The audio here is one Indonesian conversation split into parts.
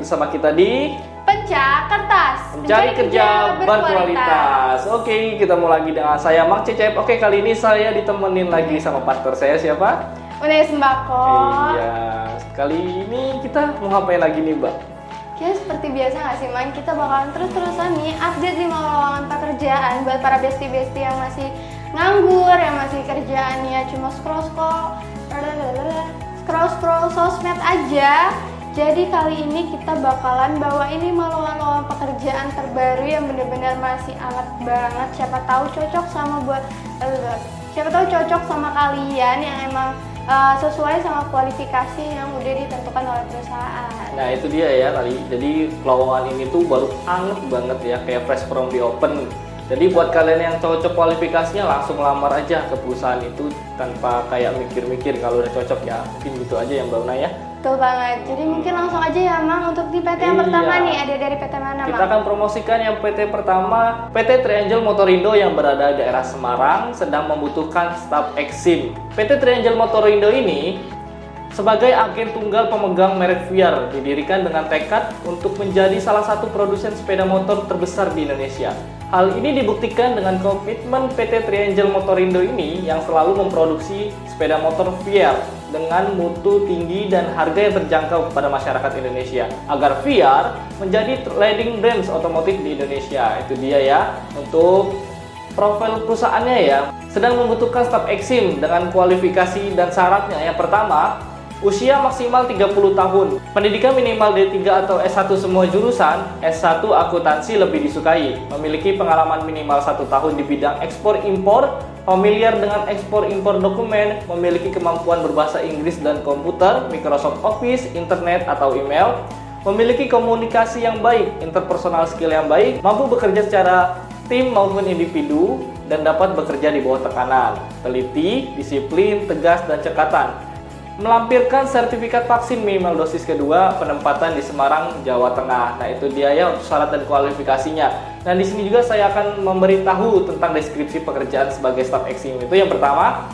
bersama kita di Pencak Kertas, Mencari Kerja Berkualitas. Oke, ketemu lagi dengan saya Mak Cecep. Oke, kali ini saya ditemenin lagi sama partner saya, siapa? Unai Sembako. Iya, kali ini kita mau ngapain lagi nih, Mbak? Kayaknya seperti biasa nggak sih, Man? Kita bakalan terus-terusan nih update 5 lowongan pekerjaan buat para bestie-bestie yang masih nganggur, yang masih kerjaannya cuma scroll sosmed aja. Jadi kali ini kita bakalan bawa ini lowongan pekerjaan terbaru yang benar-benar masih hangat banget. Siapa tahu cocok sama kalian yang emang sesuai sama kualifikasi yang udah ditentukan oleh perusahaan. Nah itu dia ya kali. Jadi lowongan ini tuh baru anget banget ya, kayak fresh from the open. Jadi buat kalian yang cocok kualifikasinya langsung lamar aja ke perusahaan itu tanpa kayak mikir-mikir kalau udah cocok ya. Mungkin gitu aja yang Mbak Una ya. Betul banget. Jadi mungkin langsung aja ya, Mang, untuk di PT yang pertama nih, ada dari PT mana, Mang? Kita akan promosikan yang PT pertama, PT Triangel Motorindo yang berada di daerah Semarang sedang membutuhkan staf eksim. PT Triangel Motorindo ini sebagai agen tunggal pemegang merek Viar, didirikan dengan tekad untuk menjadi salah satu produsen sepeda motor terbesar di Indonesia. Hal ini dibuktikan dengan komitmen PT Triangel Motorindo ini yang selalu memproduksi sepeda motor Viar dengan mutu tinggi dan harga yang terjangkau kepada masyarakat Indonesia agar Viar menjadi leading brands otomotif di Indonesia. Itu dia ya untuk profil perusahaannya ya. Sedang membutuhkan staf eksim dengan kualifikasi dan syaratnya. Yang pertama, usia maksimal 30 tahun, pendidikan minimal D3 atau S1 semua jurusan, S1 akuntansi lebih disukai, memiliki pengalaman minimal 1 tahun di bidang ekspor-impor, familiar dengan ekspor-impor dokumen, memiliki kemampuan berbahasa Inggris dan komputer, Microsoft Office, internet atau email, memiliki komunikasi yang baik, interpersonal skill yang baik, mampu bekerja secara tim maupun individu, dan dapat bekerja di bawah tekanan, teliti, disiplin, tegas, dan cekatan. Melampirkan sertifikat vaksin minimal dosis kedua, penempatan di Semarang, Jawa Tengah. Nah itu dia ya untuk syarat dan kualifikasinya. Dan di sini juga saya akan memberitahu tentang deskripsi pekerjaan sebagai staf eksim. Itu yang pertama,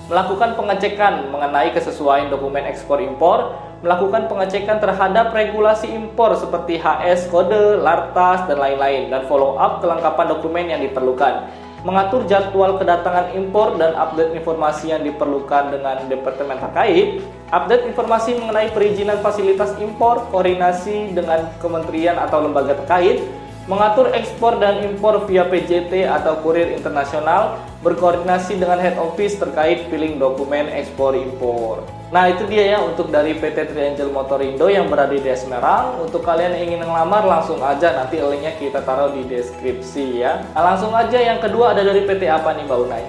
melakukan pengecekan mengenai kesesuaian dokumen ekspor impor, melakukan pengecekan terhadap regulasi impor seperti HS, kode, lartas, dan lain-lain, dan follow up kelengkapan dokumen yang diperlukan. Mengatur jadwal kedatangan impor dan update informasi yang diperlukan dengan departemen terkait, update informasi mengenai perizinan fasilitas impor, koordinasi dengan kementerian atau lembaga terkait, mengatur ekspor dan impor via PJT atau kurir internasional, berkoordinasi dengan head office terkait filing dokumen ekspor impor. Nah itu dia ya untuk dari PT Triangel Motorindo yang berada di Semarang. Untuk kalian yang ingin ngelamar langsung aja, nanti linknya kita taruh di deskripsi ya. Nah, langsung aja yang kedua ada dari PT apa nih Mbak Unai?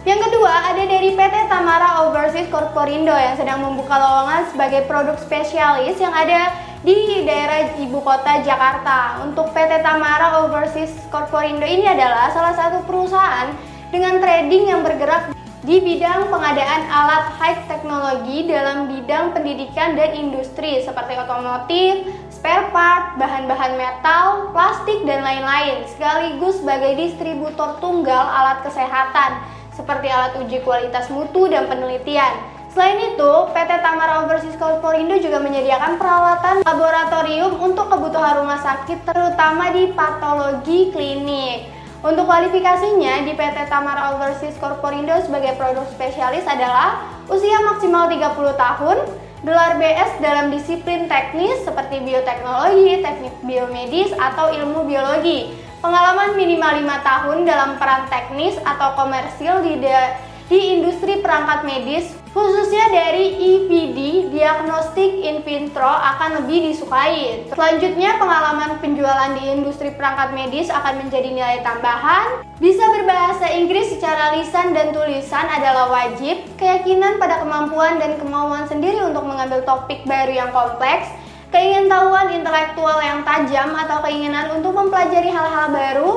Yang kedua ada dari PT Tamara Overseas Corporindo yang sedang membuka lowongan sebagai produk spesialis yang ada di daerah ibu kota Jakarta. Untuk PT Tamara Overseas Corporindo ini adalah salah satu perusahaan dengan trading yang bergerak di bidang pengadaan alat high teknologi dalam bidang pendidikan dan industri seperti otomotif, spare part, bahan-bahan metal, plastik, dan lain-lain, sekaligus sebagai distributor tunggal alat kesehatan seperti alat uji kualitas mutu dan penelitian. Selain itu, PT Tamara Overseas Corporindo juga menyediakan peralatan laboratorium untuk kebutuhan rumah sakit, terutama di patologi klinik. Untuk kualifikasinya di PT Tamara Overseas Corporindo sebagai produk spesialis adalah usia maksimal 30 tahun, gelar BS dalam disiplin teknis seperti bioteknologi, teknik biomedis, atau ilmu biologi, pengalaman minimal 5 tahun dalam peran teknis atau komersil di industri perangkat medis, khususnya dari EPD, diagnostik in vitro, akan lebih disukai. Selanjutnya, pengalaman penjualan di industri perangkat medis akan menjadi nilai tambahan. Bisa berbahasa Inggris secara lisan dan tulisan adalah wajib. Keyakinan pada kemampuan dan kemauan sendiri untuk mengambil topik baru yang kompleks, keingintahuan intelektual yang tajam atau keinginan untuk mempelajari hal-hal baru,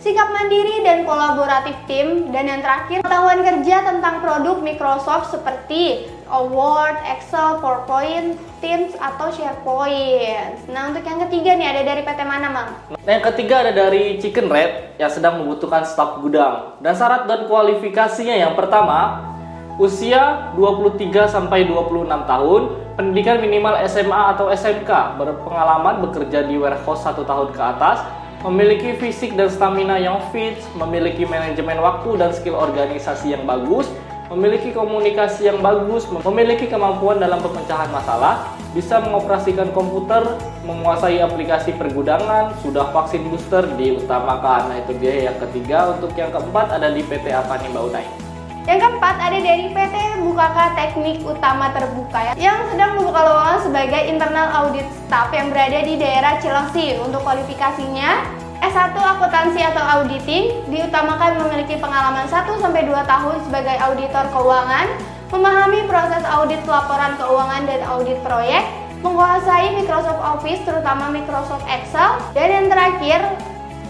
sikap mandiri dan kolaboratif tim, dan yang terakhir pengetahuan kerja tentang produk Microsoft seperti Word, Excel, PowerPoint, Teams, atau SharePoint. Nah untuk yang ketiga nih ada dari PT mana, Mang? Nah, yang ketiga ada dari Chicken Red yang sedang membutuhkan staf gudang. Dan syarat dan kualifikasinya yang pertama, usia 23 sampai 26 tahun, pendidikan minimal SMA atau SMK, berpengalaman bekerja di warehouse 1 tahun ke atas, memiliki fisik dan stamina yang fit, memiliki manajemen waktu dan skill organisasi yang bagus, memiliki komunikasi yang bagus, memiliki kemampuan dalam pemecahan masalah, bisa mengoperasikan komputer, menguasai aplikasi pergudangan, sudah vaksin booster diutamakan. Nah itu dia yang ketiga. Untuk yang keempat ada di PT apa nih Mbak Unai? Yang keempat ada dari PT Bukaka Teknik Utama Terbuka yang sedang membuka lowongan sebagai internal audit staff yang berada di daerah Cilengsi. Untuk kualifikasinya S1 akuntansi atau auditing, diutamakan memiliki pengalaman 1-2 tahun sebagai auditor keuangan, memahami proses audit laporan keuangan dan audit proyek, menguasai Microsoft Office terutama Microsoft Excel, dan yang terakhir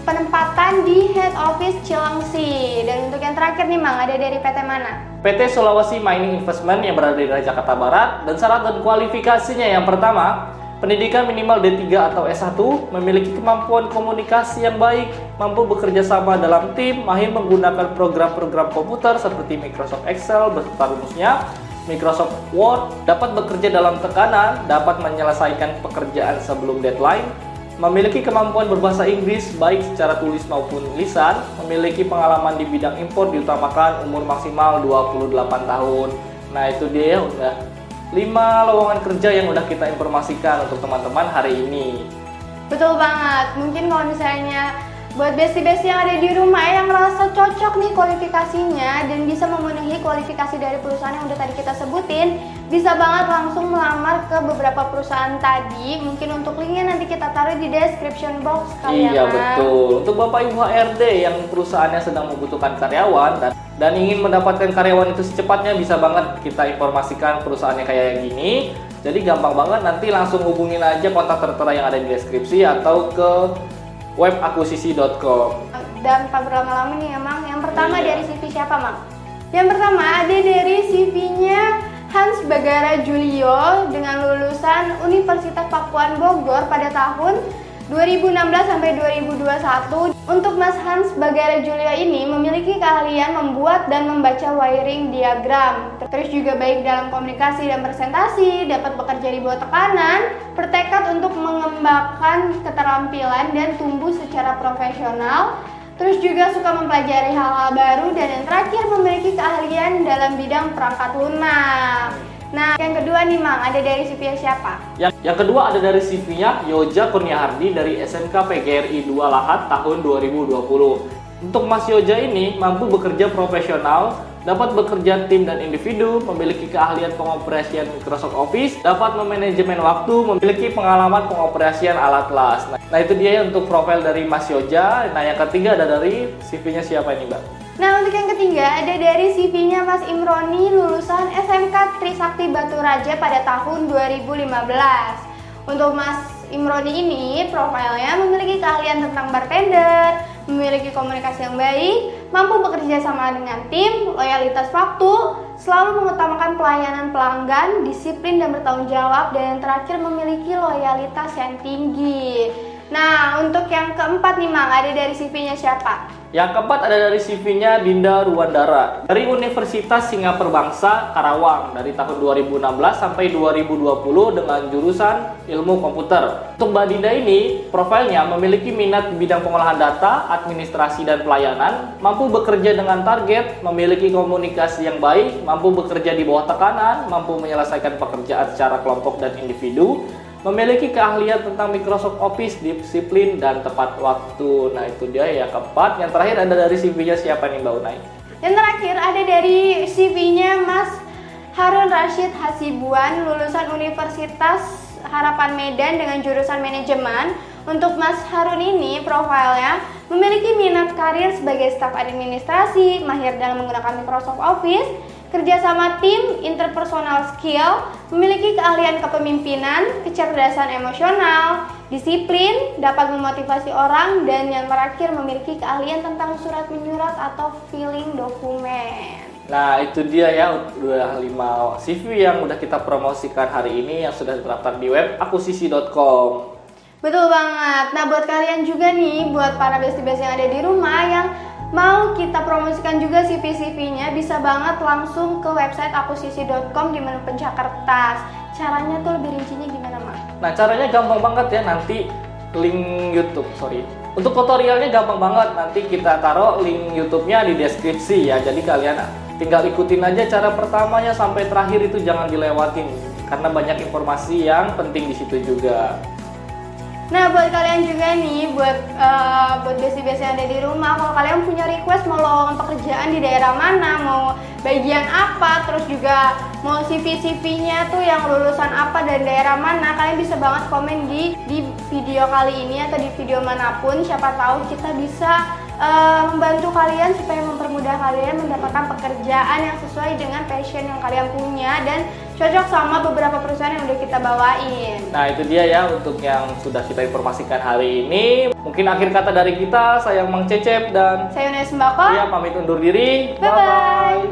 penempatan di Head Office Cilengsi. Dan untuk yang terakhir nih Mang, ada dari PT mana? PT Sulawesi Mining Investment yang berada di Jakarta Barat. Dan syarat dan kualifikasinya yang pertama, pendidikan minimal D3 atau S1, memiliki kemampuan komunikasi yang baik, mampu bekerja sama dalam tim, mahir menggunakan program-program komputer seperti Microsoft Excel beserta rumusnya, Microsoft Word, dapat bekerja dalam tekanan, dapat menyelesaikan pekerjaan sebelum deadline, memiliki kemampuan berbahasa Inggris baik secara tulis maupun lisan, memiliki pengalaman di bidang impor, diutamakan umur maksimal 28 tahun. Nah itu dia udah 5 lowongan kerja yang udah kita informasikan untuk teman-teman hari ini. Betul banget. Mungkin kalau misalnya buat besti-besti yang ada di rumah yang merasa cocok nih kualifikasinya dan bisa memenuhi kualifikasi dari perusahaan yang udah tadi kita sebutin, bisa banget langsung melamar ke beberapa perusahaan tadi. Mungkin untuk linknya nanti kita taruh di description box kalian. Iya betul. Untuk Bapak Ibu HRD yang perusahaannya sedang membutuhkan karyawan dan ingin mendapatkan karyawan itu secepatnya, bisa banget kita informasikan perusahaannya kayak gini. Jadi gampang banget, nanti langsung hubungin aja kontak tertera yang ada di deskripsi atau ke webakuisisi.com. Dan tak berlama-lama nih Mang. Yang pertama Iya. dari CV siapa Mang? Yang pertama ada dari CV-nya Hans Bagara Julio dengan lulusan Universitas Pakuan Bogor pada tahun 2016 sampai 2021. Untuk Mas Hans Bagara Julio ini memiliki keahlian membuat dan membaca wiring diagram. Terus juga baik dalam komunikasi dan presentasi, dapat bekerja di bawah tekanan, bertekad untuk mengembangkan keterampilan dan tumbuh secara profesional. Terus juga suka mempelajari hal-hal baru, dan yang terakhir memiliki keahlian dalam bidang perangkat lunak. Nah, yang kedua nih Mang, ada dari CV siapa? Yang kedua ada dari CV-nya Yoja Kurniahardi dari SMK PGRI 2 Lahat tahun 2020. Untuk Mas Yoja ini mampu bekerja profesional, dapat bekerja tim dan individu, memiliki keahlian pengoperasian Microsoft Office, dapat memanajemen waktu, memiliki pengalaman pengoperasian alat las. Nah itu dia untuk profil dari Mas Yoja. Nah yang ketiga ada dari CV-nya siapa ini Mbak? Nah, untuk yang ketiga ada dari CV-nya Mas Imroni lulusan SMK Trisakti Batu Raja pada tahun 2015. Untuk Mas Imroni ini profilnya memiliki keahlian tentang bartender, memiliki komunikasi yang baik, mampu bekerja sama dengan tim, loyalitas waktu, selalu mengutamakan pelayanan pelanggan, disiplin dan bertanggung jawab, dan yang terakhir memiliki loyalitas yang tinggi. Nah, untuk yang keempat nih Mang, ada dari CV-nya siapa? Yang keempat ada dari CV-nya Dinda Ruandara dari Universitas Singapura Bangsa Karawang dari tahun 2016 sampai 2020 dengan jurusan Ilmu Komputer. Untuk Mbak Dinda ini, profilnya memiliki minat di bidang pengolahan data, administrasi dan pelayanan, mampu bekerja dengan target, memiliki komunikasi yang baik, mampu bekerja di bawah tekanan, mampu menyelesaikan pekerjaan secara kelompok dan individu, memiliki keahlian tentang Microsoft Office, disiplin, dan tepat waktu. Nah itu dia yang keempat. Yang terakhir ada dari CV-nya siapa nih Mbak Unai? Yang terakhir ada dari CV-nya Mas Harun Rashid Hasibuan lulusan Universitas Harapan Medan dengan jurusan manajemen. Untuk Mas Harun ini profilnya memiliki minat karir sebagai staf administrasi, mahir dalam menggunakan Microsoft Office, kerjasama tim, interpersonal skill, memiliki keahlian kepemimpinan, kecerdasan emosional, disiplin, dapat memotivasi orang, dan yang terakhir memiliki keahlian tentang surat menyurat atau filing dokumen. Nah itu dia ya, udah 5 CV yang udah kita promosikan hari ini yang sudah terdaftar di web akuisisi.com. Betul banget. Nah buat kalian juga nih, buat para besti-besti yang ada di rumah yang mau kita promosikan juga CV-CV-nya, bisa banget langsung ke website akuisisi.com di menu pencak kertas. caranya tuh lebih rincinya gimana, Mak? Nah, caranya gampang banget ya, nanti link YouTube, Untuk tutorialnya gampang banget, nanti kita taruh link YouTube-nya di deskripsi ya. Jadi kalian tinggal ikutin aja cara pertamanya sampai terakhir, itu jangan dilewatin karena banyak informasi yang penting di situ juga. Nah, buat kalian juga nih, buat besi-besi yang ada di rumah, kalau kalian punya request mau lowongan pekerjaan di daerah mana, mau bagian apa, terus juga mau CV-CV-nya tuh yang lulusan apa dan daerah mana, kalian bisa banget komen di video kali ini atau di video manapun. Siapa tahu kita bisa membantu kalian supaya mempermudah kalian mendapatkan pekerjaan yang sesuai dengan passion yang kalian punya dan cocok sama beberapa perusahaan yang udah kita bawain. Nah, itu dia ya untuk yang sudah kita informasikan hari ini. Mungkin akhir kata dari kita, saya Mang Cecep dan Saya Yuna Sembako. Pamit undur diri. Bye-bye.